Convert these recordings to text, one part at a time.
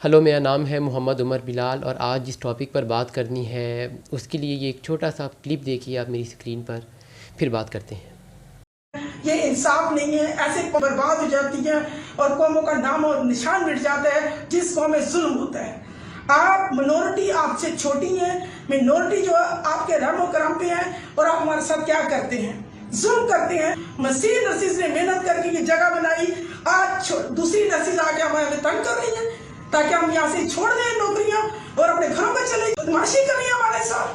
Hello, मेरा नाम है मोहम्मद उमर बिलाल और आज जिस टॉपिक पर बात करनी है उसके लिए ये एक छोटा सा क्लिप देखिए आप मेरी स्क्रीन पर, फिर बात करते हैं। ये इंसाफ नहीं है, ऐसे बर्बाद हो जाती है और कौमों का नाम और निशान मिट जाता है जिस कौम में जुल्म होता है। आप मिनोरिटी आपसे छोटी है, मिनोरिटी जो आपके रहमो करम पे है और आप हमारे साथ क्या करते हैं, जुल्म करते हैं। मसीह नसीज ने मेहनत करके ये जगह बनाई, आज दूसरी नसीज आके हमें तंग कर रही है ताकि हम यहाँ से छोड़ दें नौकरियां और अपने घरों में चले। बदमाशी कर रही है हमारे साथ,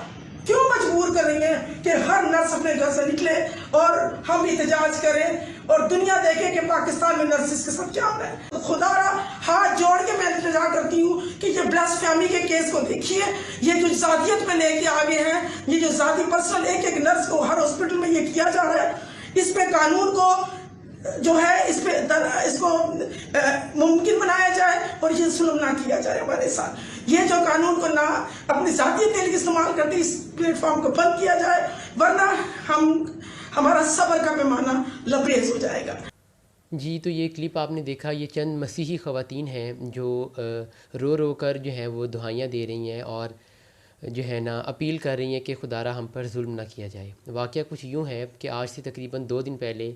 क्यों मजबूर कर रही है कि हर नर्स अपने घर से निकले और हम एहतजाज करें और दुनिया देखे कि पाकिस्तान में नर्सिस के साथ क्या हो रहा है। खुदारा हाथ जोड़ के मैं इल्तिजा करती हूँ कि ये ब्लास्फेमी के केस को देखिए, ये जो जातियत में लेके आ गए हैं, ये जो जाति पर्सनल एक एक नर्स को हर हॉस्पिटल में ये किया जा रहा है, इस पे कानून को जो है इसको मुमकिन बनाया जाए और ये जुल्म ना किया जाए हमारे साथ। ये जो कानून को ना अपनी जातीय तेल इस्तेमाल करते इस प्लेटफॉर्म को बंद किया जाए, वरना हमारा सब्र का पैमाना लबरेज हो जाएगा। जी, तो ये क्लिप आपने देखा, ये चंद मसीही ख़वातीन हैं जो रो रो कर जो है वो दुहाइयाँ दे रही हैं और जो है ना अपील कर रही हैं कि खुदारा हम पर जुल्म ना किया जाए। वाक़या कुछ यूँ है कि आज से तकरीबन 2 दिन पहले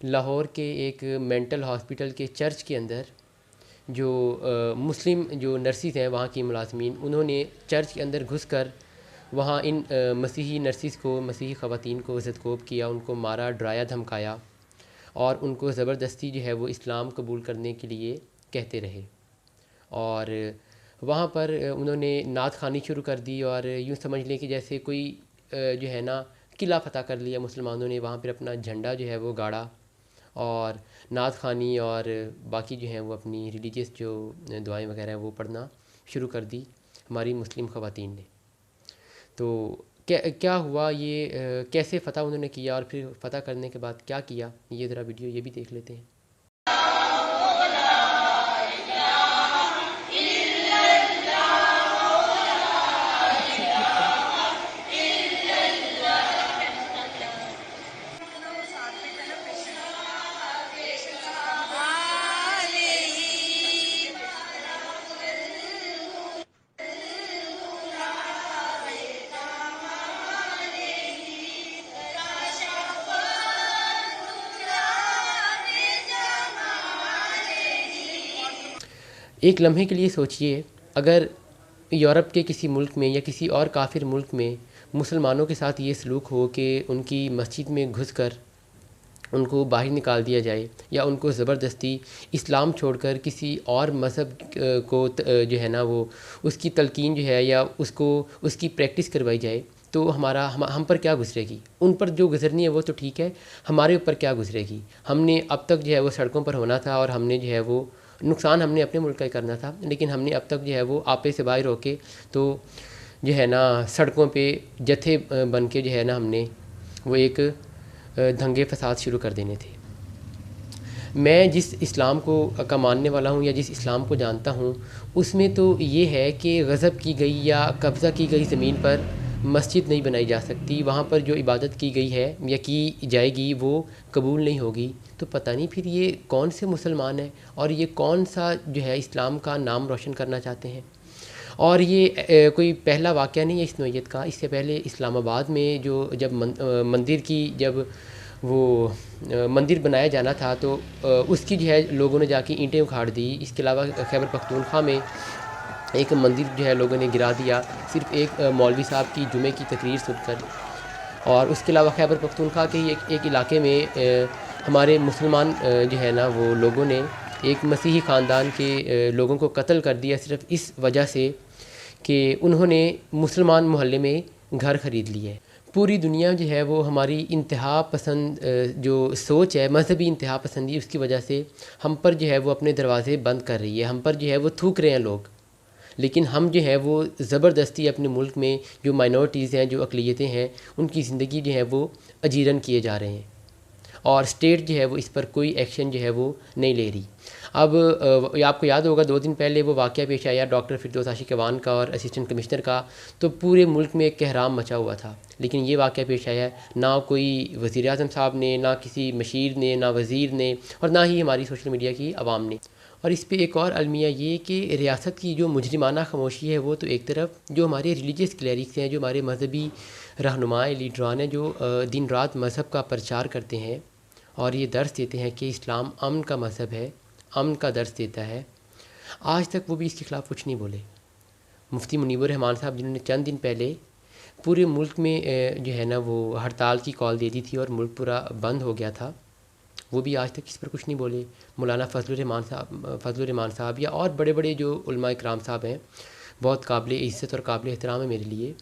लाहौर के एक मेंटल हॉस्पिटल के चर्च के अंदर जो मुस्लिम जो नर्सिस हैं वहाँ की मुलाजमीन, उन्होंने चर्च के अंदर घुसकर वहाँ इन मसीही नर्सिस को, मसीही ख़वातीन को ज़दकोब किया, उनको मारा, डराया, धमकाया और उनको ज़बरदस्ती जो है वो इस्लाम कबूल करने के लिए कहते रहे। और वहाँ पर उन्होंने नात ख़ानी शुरू कर दी और यूँ समझ लें कि जैसे कोई जो है ना किला फ़तह कर लिया मुसलमानों ने, वहाँ पर अपना झंडा जो है वो गाड़ा और नात ख़ानी और बाकी जो हैं वो अपनी रिलीजियस जो दुआएं वगैरह हैं वो पढ़ना शुरू कर दी हमारी मुस्लिम ख़वातीन ने। तो क्या हुआ, ये कैसे फ़तह उन्होंने किया और फिर फ़तह करने के बाद क्या किया, ये ज़रा वीडियो ये भी देख लेते हैं। एक लम्हे के लिए सोचिए, अगर यूरोप के किसी मुल्क में या किसी और काफिर मुल्क में मुसलमानों के साथ ये सलूक हो कि उनकी मस्जिद में घुसकर उनको बाहर निकाल दिया जाए या उनको ज़बरदस्ती इस्लाम छोड़कर किसी और मज़हब को जो है ना वो उसकी तलकीन जो है या उसको उसकी प्रैक्टिस करवाई जाए, तो हम पर क्या गुजरेगी। उन पर जो गुजरनी है वो तो ठीक है, हमारे ऊपर क्या गुजरेगी। हमने अब तक जो है वो सड़कों पर होना था और हमने जो है वो नुकसान हमने अपने मुल्क का ही करना था, लेकिन हमने अब तक जो है वो आपे से बाहर होके तो जो है ना सड़कों पे जत्थे बन के जो है ना हमने वो एक दंगे फसाद शुरू कर देने थे। मैं जिस इस्लाम को का मानने वाला हूँ या जिस इस्लाम को जानता हूँ उसमें तो ये है कि गज़ब की गई या कब्ज़ा की गई ज़मीन पर मस्जिद नहीं बनाई जा सकती, वहाँ पर जो इबादत की गई है या की जाएगी वो कबूल नहीं होगी। तो पता नहीं फिर ये कौन से मुसलमान हैं और ये कौन सा जो है इस्लाम का नाम रोशन करना चाहते हैं। और ये कोई पहला वाक़या नहीं है इस नौइयत का। इससे पहले इस्लामाबाद में जो जब मंदिर की जब वो मंदिर बनाया जाना था तो उसकी जो है लोगों ने जाके ईंटें उखाड़ दी। इसके अलावा खैबर पख्तूनख्वा में एक मंदिर जो है लोगों ने गिरा दिया सिर्फ एक मौलवी साहब की जुमे की तकरीर सुनकर। और उसके अलावा खैबर पख्तूनख्वा के ही एक इलाके में हमारे मुसलमान जो है ना वो लोगों ने एक मसीही ख़ानदान के लोगों को कत्ल कर दिया सिर्फ इस वजह से कि उन्होंने मुसलमान मोहल्ले में घर ख़रीद लिए। पूरी दुनिया जो है वो हमारी इंतहा पसंद जो सोच है, मजहबी इंतहा पसंदी, उसकी वजह से हम पर जो है वो अपने दरवाज़े बंद कर रही है। हम पर जो है वो थूक रहे हैं लोग, लेकिन हम जो है वो ज़बरदस्ती अपने मुल्क में जो माइनॉरिटीज़ हैं, जो अक़लियतें हैं, उनकी ज़िंदगी जो है वो अजीरन किए जा रहे हैं और स्टेट जो है वो इस पर कोई एक्शन जो है वो नहीं ले रही। अब आपको याद होगा 2 दिन पहले वो वाक़या पेश आया डॉक्टर फिरदौस आशिक़ अवान का और असिस्टेंट कमिश्नर का, तो पूरे मुल्क में एक कहराम मचा हुआ था। लेकिन ये वाक़या पेश आया, ना कोई वज़ीर आज़म साहब ने, ना किसी मशीर ने, ना वज़ीर ने और ना ही हमारी सोशल मीडिया की आवाम ने। और इस पे एक और अलमिया ये कि रियासत की जो मुजरिमाना खामोशी है वो तो एक तरफ, जो हमारे रिलीजियस क्लरिक्स हैं, जो हमारे मजहबी रहनुमाएँ लीडरान हैं, जो दिन रात मज़हब का प्रचार करते हैं और ये दर्स देते हैं कि इस्लाम अमन का मज़हब है, अमन का दर्स देता है, आज तक वो भी इसके ख़िलाफ़ कुछ नहीं बोले। मुफ्ती मुनीबुर रहमान साहब जिन्होंने चंद दिन पहले पूरे मुल्क में जो है ना वो हड़ताल की कॉल दे दी थी और मुल्क पूरा बंद हो गया था, वो भी आज तक इस पर कुछ नहीं बोले। मौलाना फजलुर रहमान साहब या और बड़े बड़े जो उलमा इकराम साहब हैं, बहुत काबिल इज़्ज़त और काबिल एहतराम है मेरे लिए,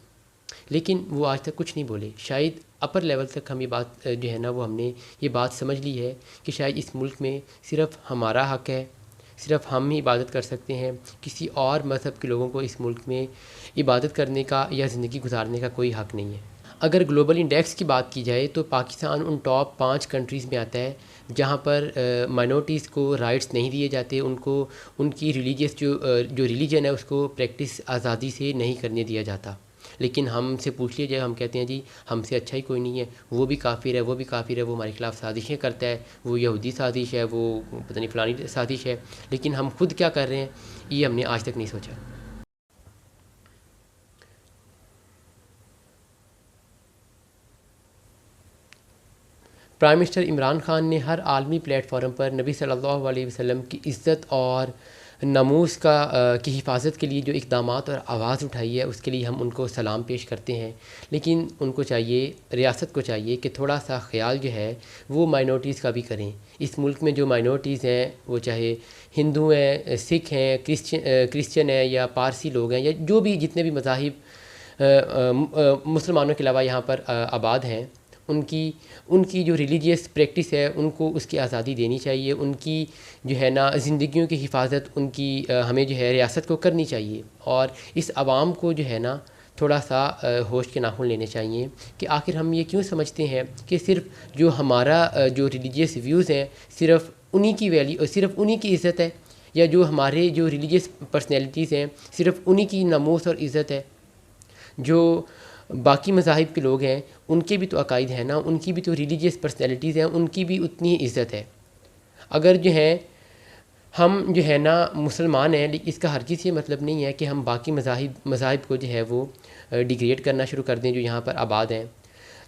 लेकिन वो आज तक कुछ नहीं बोले। शायद अपर लेवल तक हम ये बात जो है ना वो हमने ये बात समझ ली है कि शायद इस मुल्क में सिर्फ़ हमारा हक़ है, सिर्फ़ हम ही इबादत कर सकते हैं, किसी और मज़हब के लोगों को इस मुल्क में इबादत करने का या ज़िंदगी गुजारने का कोई हक़ नहीं है। अगर ग्लोबल इंडेक्स की बात की जाए तो पाकिस्तान उन टॉप 5 कंट्रीज़ में आता है जहाँ पर माइनॉरिटीज़ को राइट्स नहीं दिए जाते, उनको उनकी रिलीजियस जो रिलीजन है उसको प्रैक्टिस आज़ादी से नहीं करने दिया जाता। लेकिन हमसे पूछ लीजिए, हम कहते हैं जी हमसे अच्छा ही कोई नहीं है, वो भी काफिर है, वो भी काफिर है, वो हमारे खिलाफ़ साजिशें करता है, वो यहूदी साजिश है, वो पता नहीं फलानी साजिश है, लेकिन हम खुद क्या कर रहे हैं ये हमने आज तक नहीं सोचा। प्राइम मिनिस्टर इमरान खान ने हर आलमी प्लेटफॉर्म पर नबी सल्लल्लाहु अलैहि वसल्लम की इज़्ज़त और नमूस की हिफाजत के लिए जो इक़दामात और आवाज़ उठाई है उसके लिए हम उनको सलाम पेश करते हैं। लेकिन उनको चाहिए, रियासत को चाहिए कि थोड़ा सा ख्याल जो है वो माइनॉरिटीज़ का भी करें। इस मुल्क में जो माइनॉरिटीज़ हैं, वो चाहे हिंदू हैं, सिख हैं, क्रिश्चियन हैं या पारसी लोग हैं या जो भी जितने भी मज़ाहिब मुसलमानों के अलावा यहाँ पर आबाद हैं, उनकी जो रिलीजियस प्रैक्टिस है उनको उसकी आज़ादी देनी चाहिए। उनकी जो है ना ज़िंदगियों की हिफाजत उनकी हमें जो है रियासत को करनी चाहिए। और इस आवाम को जो है ना थोड़ा सा होश के नाखून लेने चाहिए कि आखिर हम ये क्यों समझते हैं कि सिर्फ़ जो हमारा जो रिलीजियस व्यूज़ हैं सिर्फ़ उन्हीं की वैल्यू, सिर्फ़ उन्हीं की इज़्ज़त है, या जो हमारे जो रिलीजियस पर्सनैलिटीज़ हैं सिर्फ़ उन्हीं की नमूस और इज़्ज़त है। जो बाकी मज़ाहिब के लोग हैं उनके भी तो अकायद हैं ना, उनकी भी तो रिलीजियस पर्सनैलिटीज़ हैं, उनकी भी उतनी ही इज़्ज़त है। अगर जो है हम जो है ना मुसलमान हैं, लेकिन इसका हरगिज़ ये मतलब नहीं है कि हम बाकी मज़ाहिब को जो है वो डिग्रेड करना शुरू कर दें जो यहाँ पर आबाद हैं।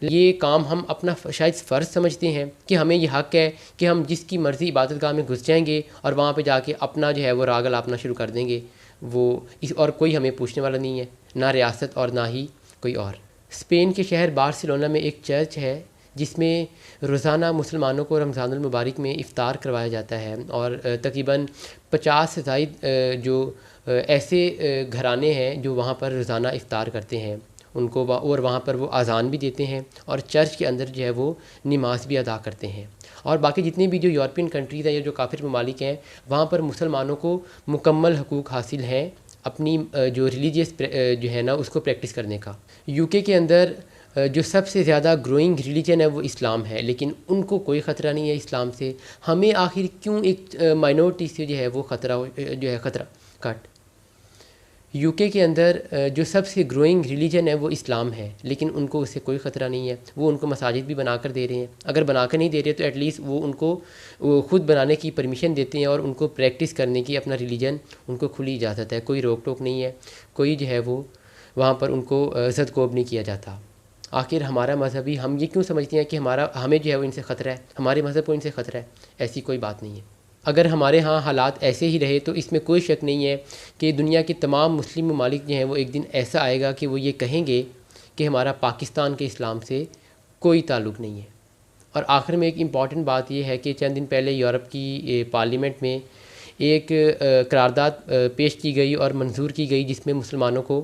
ये काम हम अपना शायद फ़र्ज़ समझते हैं कि हमें ये हक़ है कि हम जिसकी मर्ज़ी इबादत गाह में घुस जाएंगे और वहाँ पे जाके अपना जो है वो राग अलापना शुरू कर देंगे। वो इस और कोई हमें पूछने वाला नहीं है, ना रियासत और ना ही कोई और। स्पेन के शहर बार्सिलोना में एक चर्च है जिसमें रोज़ाना मुसलमानों को रमज़ानुल मुबारक में इफ़्तार करवाया जाता है और तकरीबन 50 से ज़ायद जो ऐसे घराने हैं जो वहाँ पर रोज़ाना इफ़्तार करते हैं उनको, और वहाँ पर वो अज़ान भी देते हैं और चर्च के अंदर जो है वो नमाज भी अदा करते हैं। और बाकी जितने भी जो यूरोपियन कंट्रीज़ हैं या जो काफिर ममालिक हैं वहाँ पर मुसलमानों को मुकम्मल हकूक़ हासिल हैं अपनी जो रिलीजियस जो है ना उसको प्रैक्टिस करने का। यूके के अंदर जो सबसे ज़्यादा ग्रोइंग रिलीजन है वो इस्लाम है, लेकिन उनको कोई ख़तरा नहीं है इस्लाम से। हमें आखिर क्यों एक माइनॉरिटी से जो है वो ख़तरा जो है ख़तरा कट। यूके के अंदर जो सबसे ग्रोइंग रिलीजन है वो इस्लाम है, लेकिन उनको उससे कोई ख़तरा नहीं है। वो उनको मसाजिद भी बना कर दे रहे हैं, अगर बना कर नहीं दे रहे तो एटलीस्ट वो उनको ख़ुद बनाने की परमिशन देते हैं और उनको प्रैक्टिस करने की अपना रिलीजन उनको खुली इजाज़त है, कोई रोक टोक नहीं है, कोई जो है वो वहाँ पर उनको ज़दकोब नहीं किया जाता। आखिर हमारा मजहबी हम ये क्यों समझते हैं कि हमें जो है वो इनसे ख़तरा है, हमारे मज़हब को इनसे ख़तरा है? ऐसी कोई बात नहीं है। अगर हमारे यहाँ हालात ऐसे ही रहे तो इसमें कोई शक नहीं है कि दुनिया के तमाम मुस्लिम ममालिक जो हैं वो एक दिन ऐसा आएगा कि वो ये कहेंगे कि हमारा पाकिस्तान के इस्लाम से कोई ताल्लुक़ नहीं है। और आखिर में एक इम्पॉर्टेंट बात यह है कि चंद दिन पहले यूरोप की पार्लियामेंट में एक करारदाद पेश की गई और मंजूर की गई जिसमें मुसलमानों को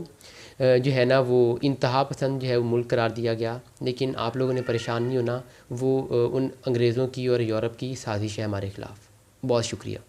जो है ना वो इंतहा पसंद जो है वो मुल्क करार दिया गया। लेकिन आप लोगों ने परेशान नहीं होना, वो उन अंग्रेज़ों की और यूरोप की साजिश है हमारे ख़िलाफ़। बहुत शुक्रिया।